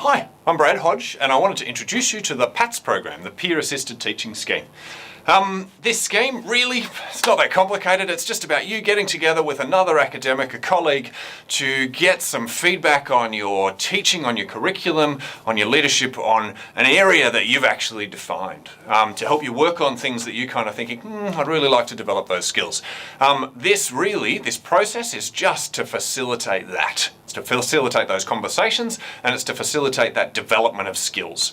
Hi, I'm Brad Hodge and I wanted to introduce you to the PATS program, the Peer Assisted Teaching Scheme. This scheme, really, it's not that complicated. It's just about you getting together with another academic, a colleague, to get some feedback on your teaching, on your curriculum, on your leadership, on an area that you've actually defined, to help you work on things that you kind of thinking, I'd really like to develop those skills. This process is just to facilitate that. It's to facilitate those conversations and it's to facilitate that development of skills.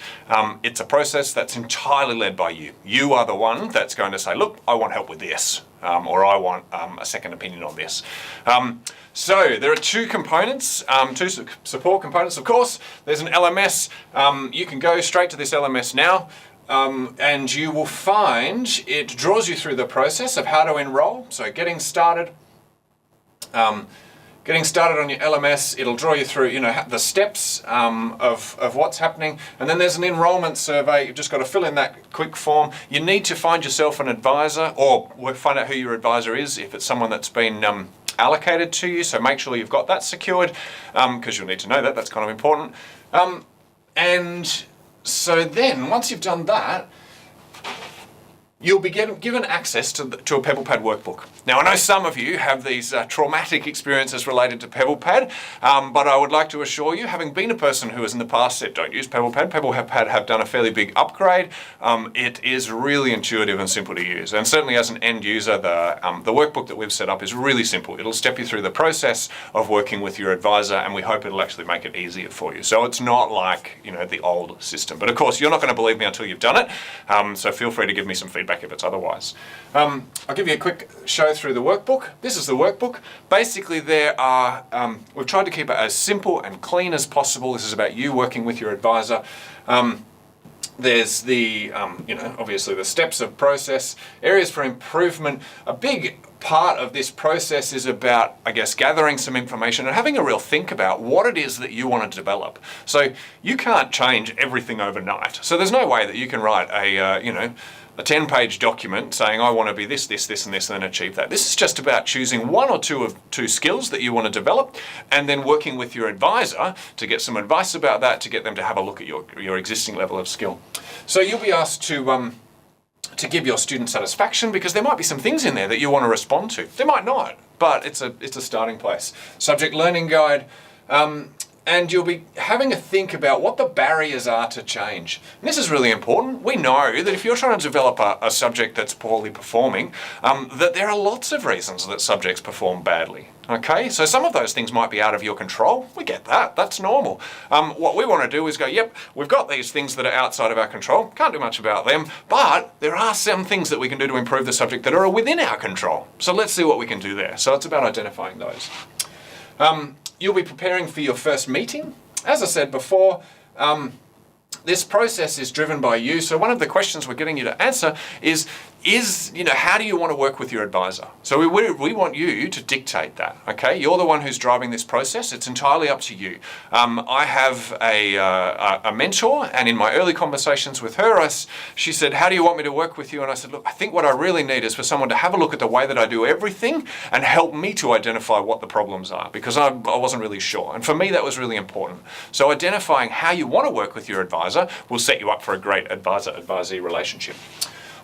It's a process that's entirely led by you. You are the one that's going to say, look, I want help with this, or I want a second opinion on this. So there are two components, two support components, of course. There's an LMS. You can go straight to this LMS now. And you will find it draws you through the process of how to enroll. So getting started on your LMS, it'll draw you through, the steps of what's happening. And then there's an enrollment survey. You've just got to fill in that quick form. You need to find yourself an advisor, or find out who your advisor is if it's someone that's been allocated to you. So make sure you've got that secured, because you'll need to know that. That's kind of important. And so then, once you've done that, you'll be given access to a PebblePad workbook. Now, I know some of you have these traumatic experiences related to PebblePad, but I would like to assure you, having been a person who has in the past said don't use PebblePad, PebblePad have done a fairly big upgrade. It is really intuitive and simple to use. And certainly as an end user, the workbook that we've set up is really simple. It'll step you through the process of working with your advisor, and we hope it'll actually make it easier for you. So it's not like, the old system. But of course, you're not going to believe me until you've done it. So feel free to give me some feedback if it's otherwise. I'll give you a quick show through the workbook. This is the workbook. Basically there are, we've tried to keep it as simple and clean as possible. This is about you working with your advisor. There's the, obviously the steps of process, areas for improvement. A big part of this process is about, gathering some information and having a real think about what it is that you want to develop. So you can't change everything overnight. So there's no way that you can write a 10-page document saying, I want to be this, this, this, and this, and then achieve that. This is just about choosing one or two skills that you want to develop, and then working with your advisor to get some advice about that, to get them to have a look at your existing level of skill. So you'll be asked to give your student satisfaction, because there might be some things in there that you want to respond to. There might not, but it's a starting place. Subject learning guide. And you'll be having a think about what the barriers are to change. And this is really important. We know that if you're trying to develop a subject that's poorly performing, that there are lots of reasons that subjects perform badly. Okay, so some of those things might be out of your control. We get that, that's normal. What we want to do is go, yep, we've got these things that are outside of our control, can't do much about them, but there are some things that we can do to improve the subject that are within our control. So let's see what we can do there. So it's about identifying those. You'll be preparing for your first meeting. As I said before, this process is driven by you. So one of the questions we're getting you to answer is how do you want to work with your advisor? So we want you to dictate that, okay? You're the one who's driving this process. It's entirely up to you. I have a mentor, and in my early conversations with her, she said, how do you want me to work with you? And I said, look, I think what I really need is for someone to have a look at the way that I do everything and help me to identify what the problems are, because I wasn't really sure. And for me, that was really important. So identifying how you want to work with your advisor will set you up for a great advisor-advisee relationship.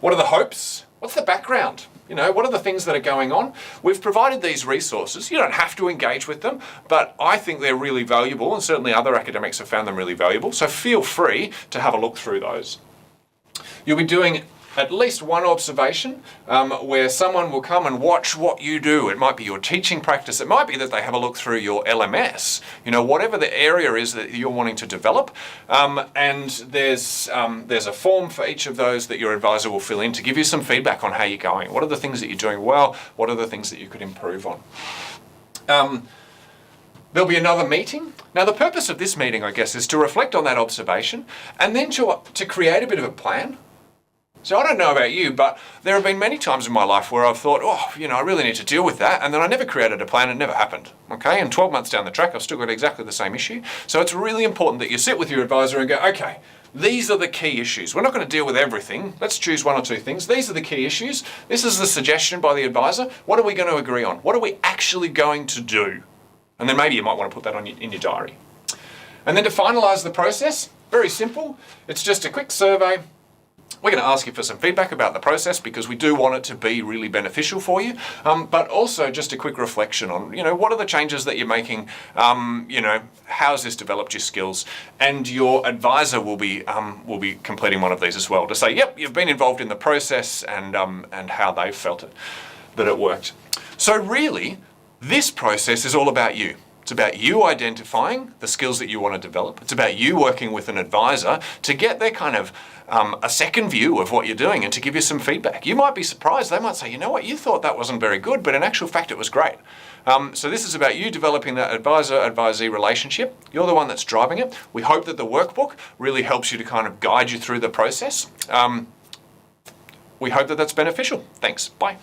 What are the hopes? What's the background? What are the things that are going on? We've provided these resources. You don't have to engage with them, but I think they're really valuable, and certainly other academics have found them really valuable. So feel free to have a look through those. You'll be doing at least one observation where someone will come and watch what you do. It might be your teaching practice. It might be that they have a look through your LMS, whatever the area is that you're wanting to develop. And there's a form for each of those that your advisor will fill in to give you some feedback on how you're going. What are the things that you're doing well? What are the things that you could improve on? There'll be another meeting. Now, the purpose of this meeting, is to reflect on that observation and then to create a bit of a plan. So I don't know about you, but there have been many times in my life where I've thought, I really need to deal with that. And then I never created a plan. It never happened. Okay. And 12 months down the track, I've still got exactly the same issue. So it's really important that you sit with your advisor and go, okay, these are the key issues. We're not going to deal with everything. Let's choose one or two things. These are the key issues. This is the suggestion by the advisor. What are we going to agree on? What are we actually going to do? And then maybe you might want to put that in your diary. And then to finalise the process, very simple. It's just a quick survey. We're going to ask you for some feedback about the process because we do want it to be really beneficial for you, but also just a quick reflection on, what are the changes that you're making, how has this developed your skills, and your advisor will be completing one of these as well to say, yep, you've been involved in the process and how they felt that it worked. So really, this process is all about you. It's about you identifying the skills that you want to develop. It's about you working with an advisor to get their kind of a second view of what you're doing and to give you some feedback. You might be surprised. They might say, you know what, you thought that wasn't very good, but in actual fact, it was great. So this is about you developing that advisor-advisee relationship. You're the one that's driving it. We hope that the workbook really helps you to kind of guide you through the process. We hope that that's beneficial. Thanks. Bye.